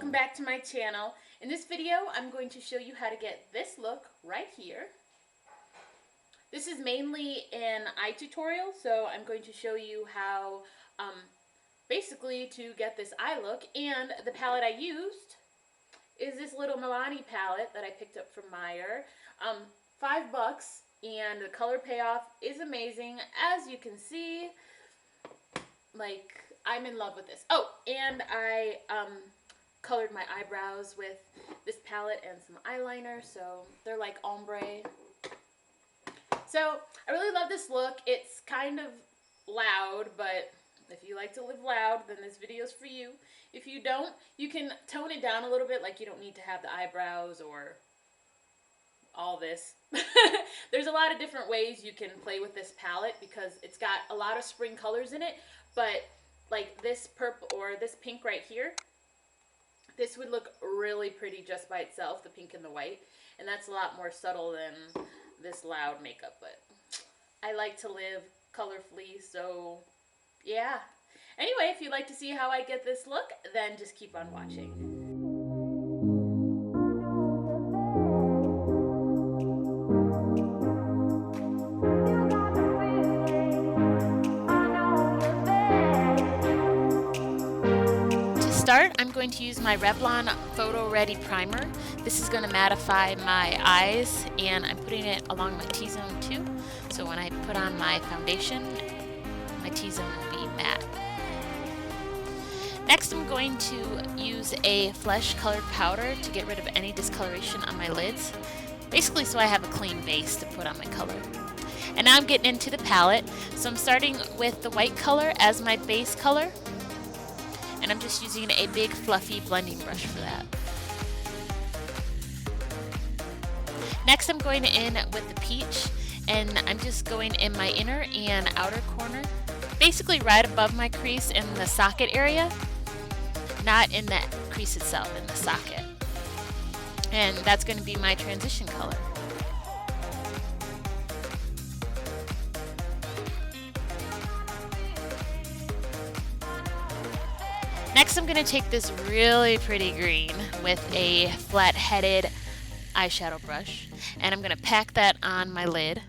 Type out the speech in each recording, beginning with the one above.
welcome back to my channel. In this video, I'm going to show you how to get this look right here. This is mainly an eye tutorial, so I'm going to show you how basically to get this eye look. And the palette I used is this little Milani palette that I picked up from Meyer. $5, and the color payoff is amazing. As you can see, like, I'm in love with this. Oh, and I colored my eyebrows with this palette and some eyeliner, so they're like ombre. So I really love this look. It's kind of loud, but if you like to live loud, then this video's for you. If you don't, you can tone it down a little bit. Like, you don't need to have the eyebrows or all this. There's a lot of different ways you can play with this palette because it's got a lot of spring colors in it, but like this purple or this pink right here, this would look really pretty just by itself, the pink and the white, and that's a lot more subtle than this loud makeup. But I like to live colorfully, so yeah. Anyway, if you'd like to see how I get this look, then just keep on watching. I'm going to use my Revlon Photoready primer. This is going to mattify my eyes, and I'm putting it along my T-zone too. So when I put on my foundation, my T-zone will be matte. Next, I'm going to use a flesh colored powder to get rid of any discoloration on my lids. Basically so I have a clean base to put on my color. And now I'm getting into the palette. So I'm starting with the white color as my base color. And I'm just using a big fluffy blending brush for that. Next, I'm going in with the peach, and I'm just going in my inner and outer corner, basically right above my crease in the socket area, not in the crease itself, in the socket. And that's going to be my transition color. Next, I'm going to take this really pretty green with a flat-headed eyeshadow brush, and I'm going to pack that on my lid.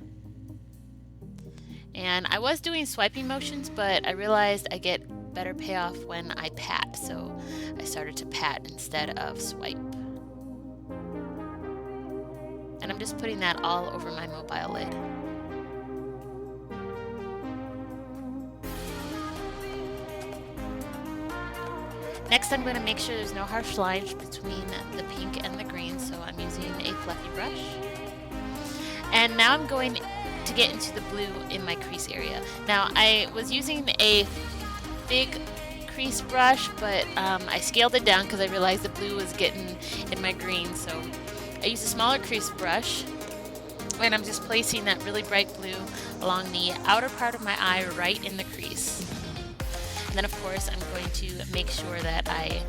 And I was doing swiping motions, but I realized I get better payoff when I pat, so I started to pat instead of swipe. And I'm just putting that all over my mobile lid. Next, I'm going to make sure there's no harsh lines between the pink and the green, so I'm using a fluffy brush. And now I'm going to get into the blue in my crease area. Now, I was using a big crease brush, but I scaled it down because I realized the blue was getting in my green, so I used a smaller crease brush, and I'm just placing that really bright blue along the outer part of my eye right in the crease. And then, of course, I'm going to make sure that I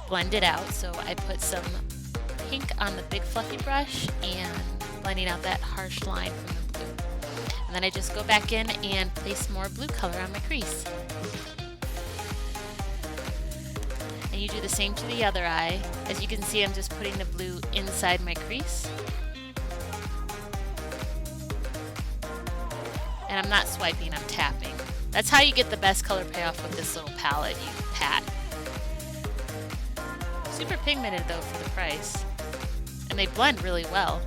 blend it out. So I put some pink on the big fluffy brush and blending out that harsh line from the blue. And then I just go back in and place more blue color on my crease. And you do the same to the other eye. As you can see, I'm just putting the blue inside my crease. And I'm not swiping, I'm tapping. That's how you get the best color payoff with this little palette. You pat. Super pigmented though for the price. And they blend really well.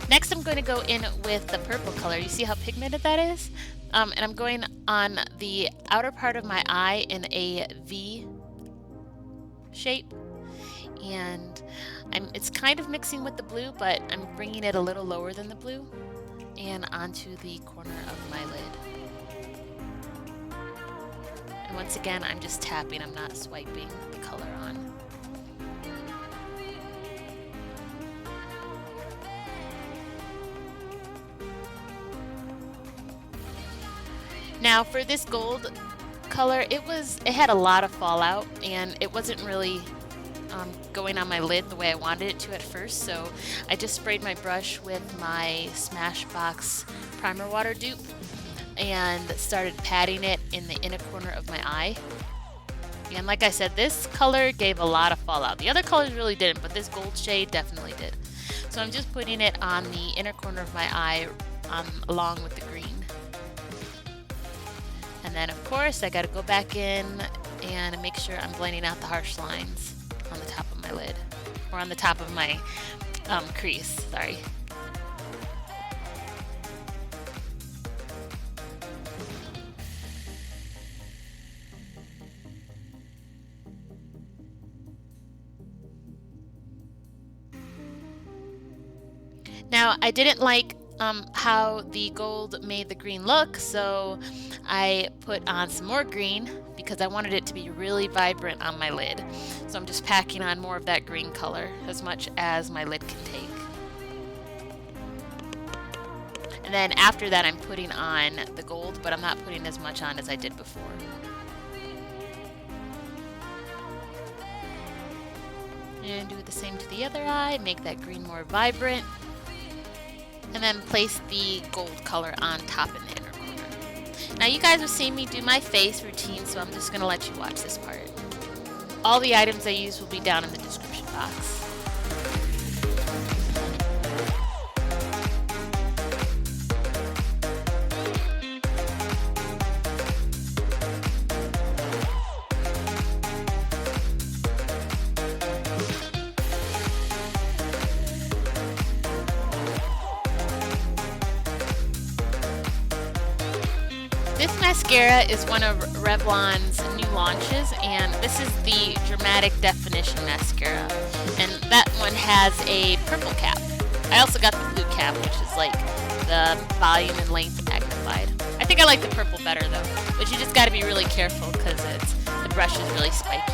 Next, I'm going to go in with the purple color. You see how pigmented that is? And I'm going on the outer part of my eye in a V shape. And it's kind of mixing with the blue, but I'm bringing it a little lower than the blue and onto the corner of my lid. And once again, I'm just tapping, I'm not swiping the color on. Now for this gold color, it had a lot of fallout, and it wasn't really going on my lid the way I wanted it to at first, so I just sprayed my brush with my Smashbox primer water dupe and started patting it in the inner corner of my eye. And like I said, this color gave a lot of fallout. The other colors really didn't, but this gold shade definitely did. So I'm just putting it on the inner corner of my eye along with the green. And then of course I got to go back in and make sure I'm blending out the harsh lines on the top of my lid, or on the top of my crease, sorry. Now, I didn't like how the gold made the green look, so I put on some more green because I wanted it to be really vibrant on my lid. So I'm just packing on more of that green color, as much as my lid can take. And then after that, I'm putting on the gold, but I'm not putting as much on as I did before. And do the same to the other eye, make that green more vibrant. And then place the gold color on top in the inner corner. Now you guys have seen me do my face routine, so I'm just going to let you watch this part. All the items I use will be down in the description box. This mascara is one of Revlon's new launches, and this is the Dramatic Definition Mascara, and that one has a purple cap. I also got the blue cap, which is like the volume and length magnified. I think I like the purple better though, but you just got to be really careful because the brush is really spiky.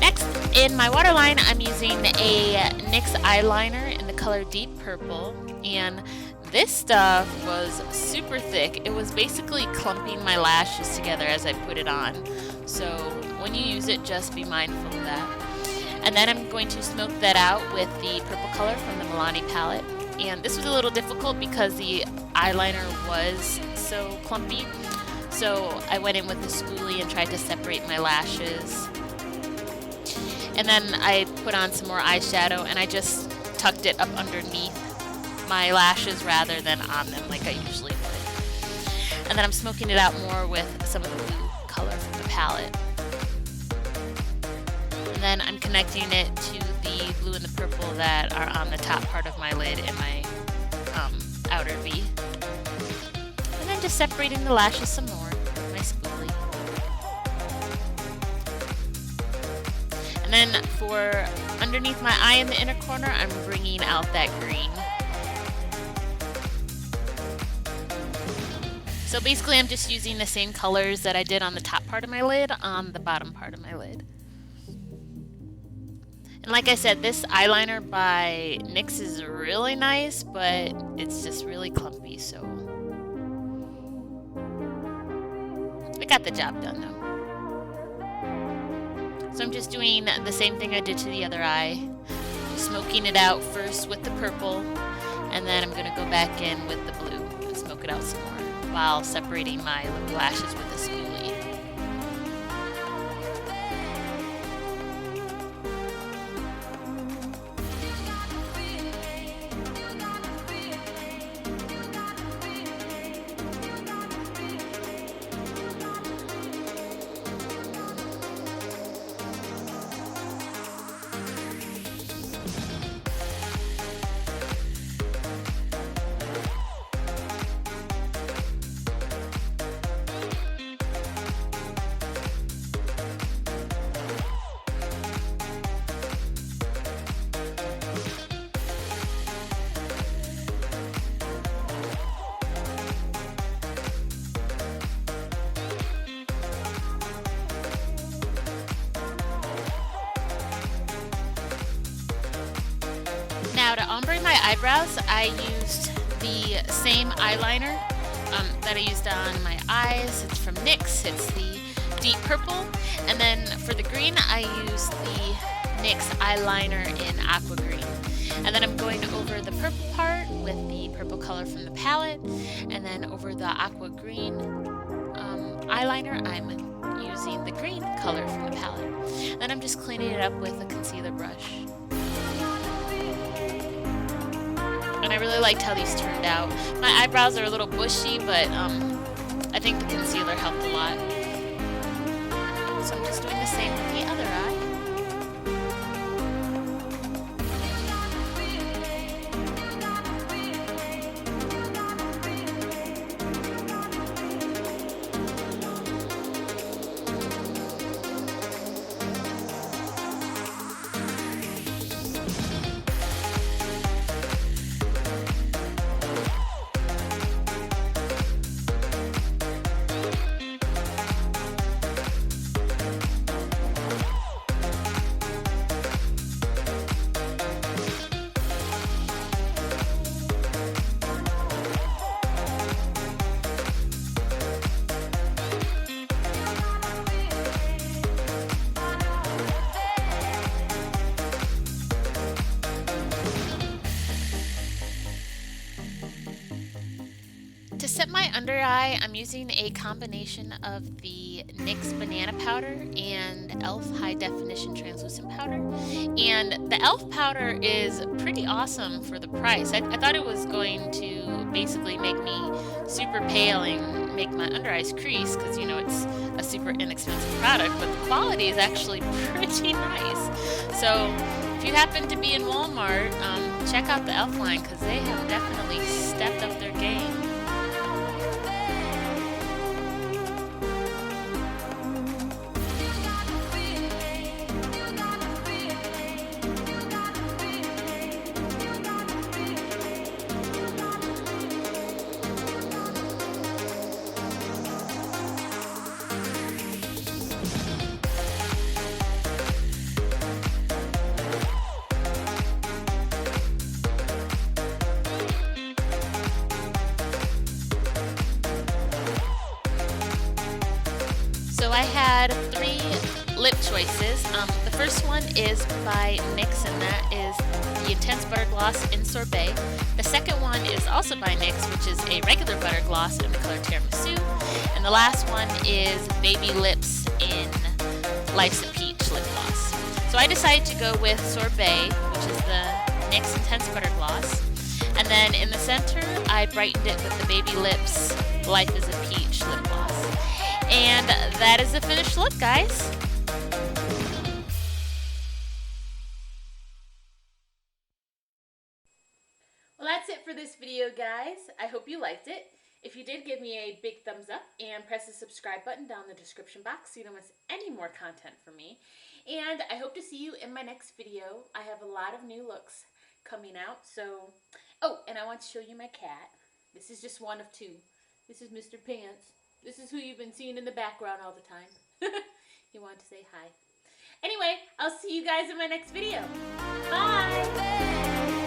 Next, in my waterline, I'm using a NYX eyeliner in the color Deep Purple, and this stuff was super thick. It was basically clumping my lashes together as I put it on. So when you use it, just be mindful of that. And then I'm going to smoke that out with the purple color from the Milani palette. And this was a little difficult because the eyeliner was so clumpy. So I went in with the spoolie and tried to separate my lashes. And then I put on some more eyeshadow, and I just tucked it up underneath my lashes rather than on them like I usually would. And then I'm smoking it out more with some of the blue color from the palette. And then I'm connecting it to the blue and the purple that are on the top part of my lid in my outer V. And then just separating the lashes some more with my spoolie. And then for underneath my eye in the inner corner, I'm bringing out that green. So basically I'm just using the same colors that I did on the top part of my lid on the bottom part of my lid. And like I said, this eyeliner by NYX is really nice, but it's just really clumpy, so I got the job done though. So I'm just doing the same thing I did to the other eye, smoking it out first with the purple, and then I'm going to go back in with the blue and smoke it out some more, while separating my little lashes with a spoolie. Now to ombre my eyebrows, I used the same eyeliner that I used on my eyes. It's from NYX. It's the Deep Purple. And then for the green, I used the NYX eyeliner in Aqua Green. And then I'm going over the purple part with the purple color from the palette, and then over the aqua green eyeliner, I'm using the green color from the palette. Then I'm just cleaning it up with a concealer brush. And I really liked how these turned out. My eyebrows are a little bushy, but I think the concealer helped a lot. So I'm just doing the same with the other eye. To set my under eye, I'm using a combination of the NYX Banana Powder and e.l.f. High Definition Translucent Powder. And the e.l.f. powder is pretty awesome for the price. I thought it was going to basically make me super pale and make my under eyes crease because, you know, it's a super inexpensive product, but the quality is actually pretty nice. So if you happen to be in Walmart, check out the e.l.f. line because they have definitely stepped up their game. So I had 3 lip choices. The first one is by NYX, and that is the Intense Butter Gloss in Sorbet. The second one is also by NYX, which is a regular butter gloss in the color Tiramisu. And the last one is Baby Lips in Life's a Peach lip gloss. So I decided to go with Sorbet, which is the NYX Intense Butter Gloss. And then in the center, I brightened it with the Baby Lips Life is a Peach lip gloss. And that is the finished look, guys. Well, that's it for this video, guys. I hope you liked it. If you did, give me a big thumbs up and press the subscribe button down in the description box so you don't miss any more content from me. And I hope to see you in my next video. I have a lot of new looks coming out. So, oh, and I want to show you my cat. This is just one of 2. This is Mr. Pants. This is who you've been seeing in the background all the time. You want to say hi. Anyway, I'll see you guys in my next video. Bye!